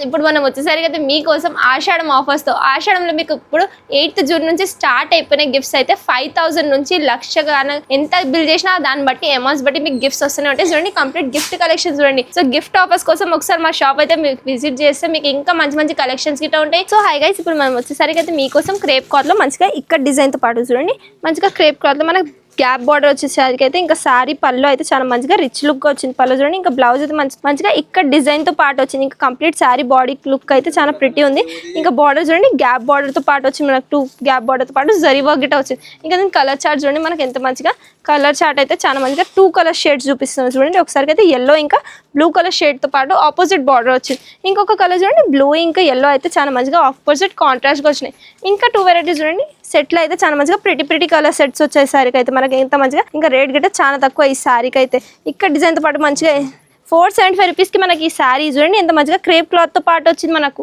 ఇప్పుడు మనం వచ్చేసరికి అయితే మీకోసం ఆషాఢం ఆఫర్స్తో ఆషాఢంలో మీకు ఇప్పుడు 8th జూన్ నుంచి స్టార్ట్ అయిపోయిన గిఫ్ట్స్ అయితే 5000 నుంచి లక్షగా ఎంత బిల్ చేసినా దాన్ని బట్టి అమౌంట్స్ బట్టి మీకు గిఫ్ట్స్ వస్తూనే ఉంటాయి. చూడండి కంప్లీట్ గిఫ్ట్ కలెక్షన్ చూడండి. సో గిఫ్ట్ ఆఫర్స్ కోసం ఒకసారి మా షాప్ అయితే మీకు విజిట్ చేస్తే మీకు ఇంకా మంచి మంచి కలెక్షన్స్ గిట్ట ఉంటాయి. సో హై గైస్, ఇప్పుడు మనం వచ్చేసరికి అయితే మీకోసం క్రేప్ క్లాత్ లో మంచిగా ఇక్కడ డిజైన్ తో పాటు చూడండి మంచిగా క్రేప్ క్లాత్ లో మనకి గ్యాప్ బార్డర్ వచ్చేసరికి అయితే ఇంకా సారీ పళ్ళు అయితే చాలా మంచిగా రిచ్ లుక్ వచ్చింది. పళ్ళు చూడండి, ఇంకా బ్లౌజ్ అయితే మంచిగా ఇక్కడ డిజైన్ తో పాటు వచ్చింది. ఇంకా కంప్లీట్ సారీ బాడీ లుక్ అయితే చాలా ప్రిటీ ఉంది. ఇంకా బార్డర్ చూడండి గ్యాప్ బార్డర్ తో పాటు వచ్చింది, మనకు 2 గ్యాప్ బార్డర్ తో పాటు జరీ వర్క్ గిట్ట వచ్చింది. ఇంకా దీని కలర్ చార్ట్ చూడండి, మనకి ఎంత మంచిగా కలర్ చార్ట్ అయితే చాలా మంచిగా 2 కలర్ షేడ్స్ చూపిస్తుంది. చూడండి ఒకసారి అయితే ఎల్లో ఇంకా బ్లూ కలర్ షేడ్ తో పాటు ఆపోజిట్ బార్డర్ వచ్చింది. ఇంకొక కలర్ చూడండి బ్లూ ఇంకా ఎల్లో అయితే చాలా మంచిగా ఆపోజిట్ కాంట్రాస్ట్ గా వచ్చినాయి. ఇంకా 2 వెరైటీస్ చూడండి సెట్లు అయితే చాలా మంచిగా ప్రిటీ కలర్ సెట్స్ వచ్చాయి. సారీకి అయితే మనకి ఎంత మంచిగా, ఇంకా రేట్ గిట్ట చాలా తక్కువ ఈ సారీకి అయితే. ఇక్కడ డిజైన్ తో పాటు మంచిగా 475 రూపీస్ కి మనకి ఈ సారీ చూడండి ఎంత మంచిగా క్రేప్ క్లాత్ తో పాటు వచ్చింది మనకు.